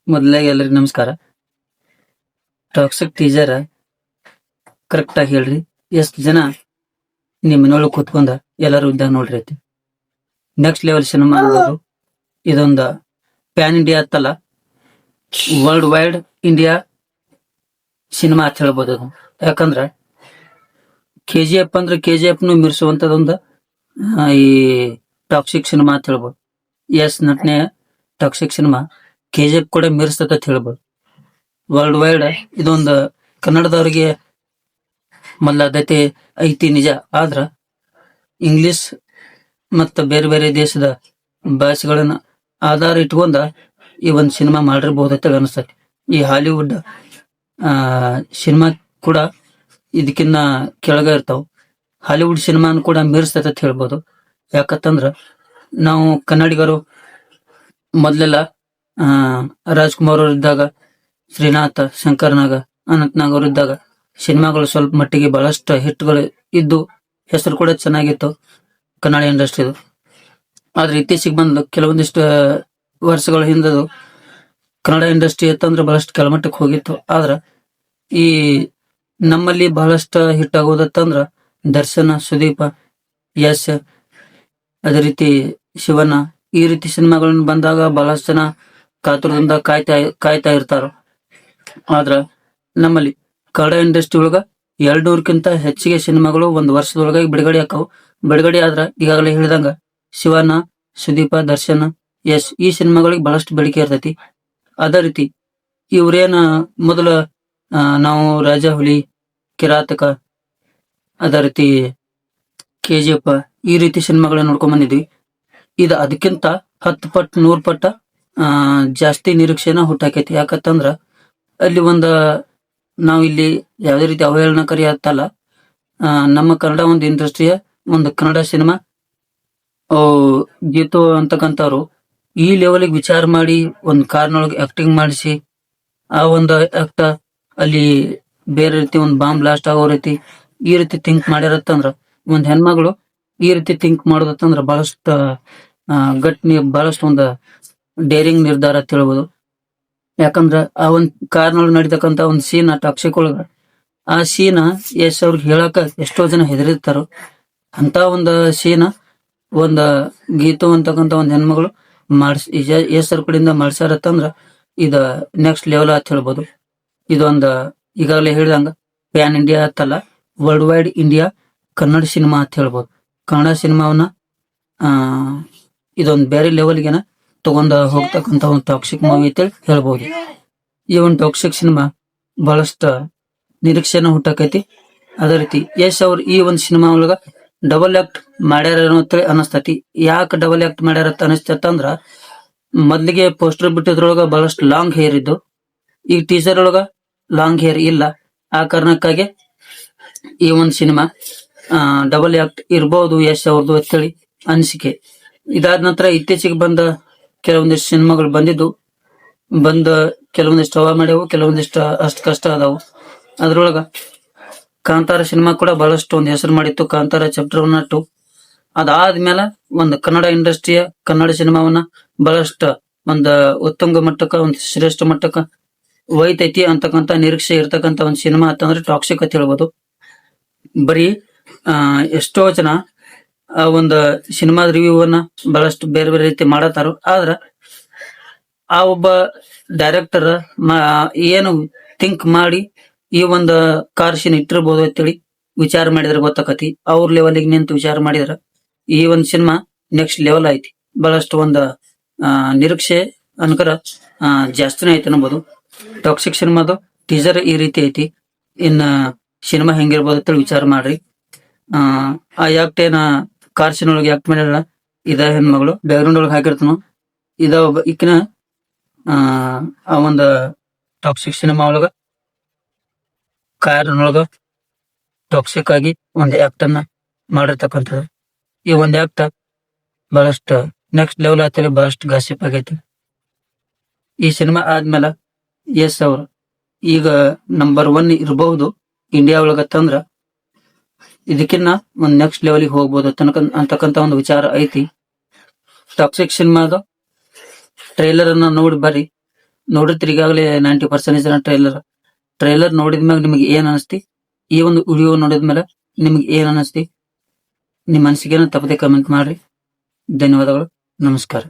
ಮೊದಲಾಗಿ ಎಲ್ಲರಿಗೂ ನಮಸ್ಕಾರ. ಟಾಕ್ಸಿಕ್ ಟೀಸರ್ ಕರೆಕ್ಟ್ ಆಗಿ ಹೇಳ್ರಿ. ಎಷ್ಟ್ ಜನ ನಿಮ್ ಮನೆಯೊಳಗ್ ಕೂತ್ಕೊಂಡ ಎಲ್ಲಾರು ಇದ್ದಾಗ ನೋಡ್ರಿ ಐತಿ. ನೆಕ್ಸ್ಟ್ ಲೆವೆಲ್ ಸಿನಿಮಾ ಅನ್ನೋದು ಇದೊಂದ ಪ್ಯಾನ್ ಇಂಡಿಯಾ ಅತ್ತಲ್ಲ, ವರ್ಲ್ಡ್ ವೈಡ್ ಇಂಡಿಯಾ ಸಿನಿಮಾ ಅಂತ ಹೇಳ್ಬೋದು ಅದು. ಯಾಕಂದ್ರ KGF ಅಂದ್ರೆ KGF ನು ಮೀರಿಸುವಂತದೊಂದ ಈ ಟಾಕ್ಸಿಕ್ ಸಿನಿಮಾ ಅಂತ ಹೇಳ್ಬೋದು. ಎಸ್ ನಟನೆ ಟಾಕ್ಸಿಕ್ ಸಿನಿಮಾ KGF ಕೂಡ ಮೀರಿಸ್ತದ ಅಂತ ಹೇಳ್ಬೋದು. ವರ್ಲ್ಡ್ ವೈಡ್ ಇದೊಂದು ಕನ್ನಡದವರಿಗೆ ಮೊದಲ ಆದ್ಯತೆ ಐತಿ ನಿಜ. ಆದ್ರ ಇಂಗ್ಲಿಷ್ ಮತ್ತ ಬೇರೆ ಬೇರೆ ದೇಶದ ಭಾಷೆಗಳನ್ನ ಆಧಾರ ಇಟ್ಕೊಂಡ ಈ ಒಂದ್ ಸಿನಿಮಾ ಮಾಡಿರ್ಬಹುದು ಅಂತ ಅನಿಸ್ತೈತಿ. ಈ ಹಾಲಿವುಡ್ ಸಿನಿಮಾ ಕೂಡ ಇದಕ್ಕಿನ್ನ ಕೆಳಗ ಇರ್ತಾವ. ಹಾಲಿವುಡ್ ಸಿನಿಮಾನು ಕೂಡ ಮೀರಿಸ್ತೈತೆ ಅಂತ ಹೇಳ್ಬೋದು. ಯಾಕಂತಂದ್ರ ನಾವು ಕನ್ನಡಿಗರು ಮೊದ್ಲೆಲ್ಲ ಆ ರಾಜ್ಕುಮಾರ್ ಅವ್ರು ಇದ್ದಾಗ, ಶ್ರೀನಾಥ, ಶಂಕರ್ನಾಗ, ಅನಂತ್ನಾಗ್ ಅವ್ರು ಇದ್ದಾಗ ಸಿನಿಮಾಗಳು ಸ್ವಲ್ಪ ಮಟ್ಟಿಗೆ ಬಹಳಷ್ಟು ಹಿಟ್ಗಳು ಇದ್ದು ಹೆಸರು ಕೂಡ ಚೆನ್ನಾಗಿತ್ತು ಕನ್ನಡ ಇಂಡಸ್ಟ್ರಿದು. ಆದ್ರೆ ಇತ್ತೀಚೆಗೆ ಬಂದು ಕೆಲವೊಂದಿಷ್ಟು ವರ್ಷಗಳ ಹಿಂದದು ಕನ್ನಡ ಇಂಡಸ್ಟ್ರಿ ಅಂತಂದ್ರೆ ಬಹಳಷ್ಟು ಕೆಳಮಟ್ಟಕ್ಕೆ ಹೋಗಿತ್ತು. ಆದ್ರ ಈ ನಮ್ಮಲ್ಲಿ ಬಹಳಷ್ಟು ಹಿಟ್ ಆಗೋದತ್ತಂದ್ರ ದರ್ಶನ, ಸುದೀಪ, ಯಶ್, ಅದೇ ರೀತಿ ಶಿವಣ್ಣ, ಈ ರೀತಿ ಸಿನಿಮಾಗಳನ್ನ ಬಂದಾಗ ಬಹಳಷ್ಟು ಜನ ಕಾತುರದಿಂದ ಕಾಯ್ತಾ ಇರ್ತಾರ. ಆದ್ರ ನಮ್ಮಲ್ಲಿ ಕನ್ನಡ ಇಂಡಸ್ಟ್ರಿ ಒಳಗ 200ಕ್ಕಿಂತ ಹೆಚ್ಚಿಗೆ ಸಿನಿಮಾಗಳು ಒಂದ್ ವರ್ಷದೊಳಗಾಗಿ ಬಿಡುಗಡೆ ಆಕಾವು. ಬಿಡುಗಡೆ ಆದ್ರ ಈಗಾಗಲೇ ಹೇಳಿದಂಗ ಶಿವಣ್ಣ, ಸುದೀಪ, ದರ್ಶನ್, ಯಶ್ ಈ ಸಿನಿಮಾಗಳಿಗೆ ಬಹಳಷ್ಟು ಬೇಡಿಕೆ ಇರ್ತೈತಿ. ಅದೇ ರೀತಿ ಇವ್ರೇನ ಮೊದಲ ನಾವು ರಾಜಾಹುಲಿ, ಕಿರಾತಕ, ಅದೇ ರೀತಿ KGF ಈ ರೀತಿ ಸಿನಿಮಾಗಳನ್ನ ನೋಡ್ಕೊಂಡ್ ಬಂದಿದ್ವಿ. ಇದು ಅದಕ್ಕಿಂತ 10 ಪಟ್ಟು 100 ಪಟ್ಟ ಜಾಸ್ತಿ ನಿರೀಕ್ಷೆನ ಹುಟ್ಟಾಕೈತಿ. ಯಾಕಂತಂದ್ರ ಅಲ್ಲಿ ನಾವ್ ಇಲ್ಲಿ ಯಾವ್ದೇ ರೀತಿ ಅವಹೇಳನಕಾರಿ ಆಗ್ತಲ್ಲ, ನಮ್ಮ ಕನ್ನಡ ಒಂದು ಇಂಡಸ್ಟ್ರಿಯ ಒಂದು ಕನ್ನಡ ಸಿನಿಮಾ ಗೀತು ಅಂತಕ್ಕಂಥವ್ರು ಈ ಲೆವೆಲ್ಗೆ ವಿಚಾರ ಮಾಡಿ ಒಂದ್ ಕಾರ್ನೊಳಗೆ ಆಕ್ಟಿಂಗ್ ಮಾಡಿಸಿ ಆ ಒಂದು ಆಕ್ಟ ಅಲ್ಲಿ ಬೇರೆ ರೀತಿ ಒಂದ್ ಬಾಂಬ್ ಬ್ಲಾಸ್ಟ್ ಆಗೋ ರೀತಿ ಈ ರೀತಿ ಥಿಂಕ್ ಮಾಡ್ಯಾರತ್ತಂದ್ರ, ಒಂದ್ ಹೆಣ್ಮಗಳು ಈ ರೀತಿ ಥಿಂಕ್ ಮಾಡೋದತ್ತಂದ್ರ ಬಹಳಷ್ಟು ಬಹಳಷ್ಟು ಒಂದು ಡೇರಿಂಗ್ ನಿರ್ಧಾರ ಅಂತ ಹೇಳ್ಬೋದು. ಯಾಕಂದ್ರ ಆ ಒಂದ್ ಕಾರ್ನೊಳಗೆ ನಡೀತಕ್ಕಂತ ಒಂದ್ ಸೀನ್ ಟಾಕ್ಸಿಕ್ ಒಳಗ ಆ ಸೀನ ಯಶ್ ಅವ್ರಿಗೆ ಹೇಳಕ ಎಷ್ಟೋ ಜನ ಹೆದರಿರ್ತಾರೋ ಅಂತ ಒಂದು ಸೀನ ಒಂದ ಗೀತು ಅಂತಕ್ಕಂತ ಒಂದ್ ಹೆಣ್ಮಗಳು ಯಶ್ ಅವ್ರ ಕಡೆಯಿಂದ ಮಾಡ್ಸಾರತ್ತಂದ್ರ ಇದ ನೆಕ್ಸ್ಟ್ ಲೆವೆಲ್ ಅಂತ ಹೇಳ್ಬೋದು. ಇದೊಂದ ಈಗಾಗಲೇ ಹೇಳಿದಂಗ ಪ್ಯಾನ್ ಇಂಡಿಯಾ ಅಂತಲ್ಲ, world wide India Kannada cinema ಅಂತ ಹೇಳ್ಬೋದು. ಕನ್ನಡ ಸಿನಿಮಾವನ್ನ ಇದೊಂದ್ ಬೇರೆ ಲೆವೆಲ್ಗೆನ ತಗೊಂಡ ಹೋಗ್ತಕ್ಕಂತ ಒಂದು ಟಾಕ್ಸಿಕ್ ಮೂವಿ ಅಂತ ಹೇಳ್ಬೋದು. ಈ ಒಂದು ಟಾಕ್ಸಿಕ್ ಸಿನಿಮಾ ಬಹಳಷ್ಟ ನಿರೀಕ್ಷೆನ ಹುಟ್ಟಾಕೈತಿ. ಅದೇ ರೀತಿ ಯಶ್ ಅವ್ರು ಈ ಒಂದು ಸಿನಿಮಾ ಒಳಗ ಡಬಲ್ ಆಕ್ಟ್ ಮಾಡ್ಯಾರ ಅಂತ ಅನಸ್ತತಿ. ಯಾಕೆ ಡಬಲ್ ಆಕ್ಟ್ ಮಾಡ್ಯಾರ ಅಂತ ಅನಿಸ್ತಂದ್ರ, ಮೊದ್ಲಿಗೆ ಪೋಸ್ಟರ್ ಬಿಟ್ಟಿದ್ರೊಳಗ ಬಹಳಷ್ಟು ಲಾಂಗ್ ಹೇರ್ ಇದ್ದು, ಈ ಟೀಸರ್ ಒಳಗ ಲಾಂಗ್ ಹೇರ್ ಇಲ್ಲ. ಆ ಕಾರಣಕ್ಕಾಗಿ ಈ ಒಂದು ಸಿನಿಮಾ ಡಬಲ್ ಆಕ್ಟ್ ಇರ್ಬೋದು ಯಶ್ ಅವ್ರದ್ದು ಅಂತೇಳಿ ಅನಿಸಿಕೆ. ಇದಾದ ನಂತರ ಇತ್ತೀಚೆಗೆ ಬಂದ ಕೆಲವೊಂದಿಷ್ಟು ಸಿನಿಮಾಗಳು ಕೆಲವೊಂದಿಷ್ಟು ಹವಾ ಮಾಡ್ಯಾವು, ಕೆಲವೊಂದಿಷ್ಟು ಅಷ್ಟ್ ಕಷ್ಟ ಅದಾವು. ಅದ್ರೊಳಗ ಕಾಂತಾರ ಸಿನಿಮಾ ಕೂಡ ಬಹಳಷ್ಟು ಒಂದು ಹೆಸರು ಮಾಡಿತ್ತು, ಕಾಂತಾರ ಚಾಪ್ಟರ್ 1 2. ಅದಾದ್ಮೇಲೆ ಒಂದು ಕನ್ನಡ ಇಂಡಸ್ಟ್ರಿಯ ಕನ್ನಡ ಸಿನಿಮಾವನ್ನ ಬಹಳಷ್ಟು ಒಂದು ಉತ್ತುಂಗ ಮಟ್ಟಕ್ಕ, ಒಂದು ಶ್ರೇಷ್ಠ ಮಟ್ಟಕ್ಕ ಒಯ್ತೈತಿ ಅಂತಕ್ಕಂತ ನಿರೀಕ್ಷೆ ಇರ್ತಕ್ಕಂತ ಒಂದು ಸಿನಿಮಾ ಅಂತಂದ್ರೆ ಟಾಕ್ಸಿಕ್ ಅಂತ ಹೇಳ್ಬೋದು. ಬರೀ ಎಷ್ಟೋ ಜನ ಆ ಒಂದು ಸಿನಿಮಾದ ರಿವ್ಯೂ ಅನ್ನ ಬಹಳಷ್ಟು ಬೇರೆ ಬೇರೆ ರೀತಿ ಮಾಡತಾರ. ಆದ್ರ ಆ ಒಬ್ಬ ಡೈರೆಕ್ಟರ್ ಏನು ಥಿಂಕ್ ಮಾಡಿ ಈ ಒಂದು ಕಾರ್ ಸೀನ್ ಇಟ್ಟಿರ್ಬೋದು ಅಂತೇಳಿ ವಿಚಾರ ಮಾಡಿದ್ರೆ ಗೊತ್ತಾಕತಿ. ಅವ್ರ ಲೆವೆಲ್ಗೆ ನಿಂತು ವಿಚಾರ ಮಾಡಿದ್ರ ಈ ಒಂದ್ ಸಿನಿಮಾ ನೆಕ್ಸ್ಟ್ ಲೆವೆಲ್ ಐತಿ. ಬಹಳಷ್ಟು ಒಂದು ನಿರೀಕ್ಷೆ ಅನ್ಕರ ಜಾಸ್ತಿನೇ ಐತಿ ಅನ್ಬೋದು. ಟಾಕ್ಸಿಕ್ ಸಿನಿಮಾದು ಟೀಸರ್ ಈ ರೀತಿ ಐತಿ. ಇನ್ನ ಸಿನಿಮಾ ಹೆಂಗಿರ್ಬೋದು ಅಂತೇಳಿ ವಿಚಾರ ಮಾಡ್ರಿ. ಆ ಯಾಕ್ಟ್ ಏನ ಕಾರ್ ಸೀನ್ ಒಳಗೆ ಯಾಕ್ಟ್ ಮಾಡ್ಯಾರ, ಇದ ಹೆಣ್ಮಗಳು ಬ್ಯಾಕ್ ಗ್ರೌಂಡ್ ಒಳಗೆ ಹಾಕಿರ್ತಾನು. ಇದ ಒಬ್ಬ ಈಕಿನ ಆ ಒಂದು ಟಾಕ್ಸಿಕ್ ಸಿನಿಮಾ ಒಳಗ ಕಾರಿನೊಳಗ ಟಾಕ್ಸಿಕ್ ಆಗಿ ಒಂದ್ ಆಕ್ಟ್ ಅನ್ನ ಮಾಡಿರ್ತಕ್ಕಂಥದ್ದು. ಈ ಒಂದ್ ಆಕ್ಟ್ ಬಹಳಷ್ಟು ನೆಕ್ಸ್ಟ್ ಲೆವೆಲ್ ಆಗ್ತದೆ, ಬಹಳಷ್ಟು ಗಾಸಿಪ್ ಆಗೈತಿ. ಈ ಸಿನಿಮಾ ಆದ್ಮೇಲೆ ಯಶ್ ಅವ್ರು ಈಗ ನಂಬರ್ 1 ಇರಬಹುದು ಇಂಡಿಯಾ ಒಳಗತ್ತಂದ್ರ, ಇದಕ್ಕಿನ್ನ ಒಂದ್ ನೆಕ್ಸ್ಟ್ ಲೆವೆಲ್ಗೆ ಹೋಗ್ಬೋದು ಅಂತಕ್ಕಂತ ಒಂದು ವಿಚಾರ ಐತಿ. ಟಾಕ್ಸಿಕ್ ಸಿನಿಮಾದ ಟ್ರೈಲರ್ ಅನ್ನ ನೋಡಿ ಬರ್ರಿ, ನೋಡಿರ್ತೀರಿ ಈಗಾಗಲೇ 90% ಜನ ಟ್ರೈಲರ್ ನೋಡಿದ್ಮ್ಯಾಗ ನಿಮಗೆ ಏನ್ ಅನಿಸ್ತಿ, ಈ ಒಂದು ವಿಡಿಯೋ ನೋಡಿದ್ಮೇಲೆ ನಿಮ್ಗೆ ಏನ್ ಅನಿಸ್ತಿ, ನಿಮ್ ಮನಸ್ಸಿಗೆ ತಪ್ಪದೆ ಕಮೆಂಟ್ ಮಾಡ್ರಿ. ಧನ್ಯವಾದಗಳು. ನಮಸ್ಕಾರ.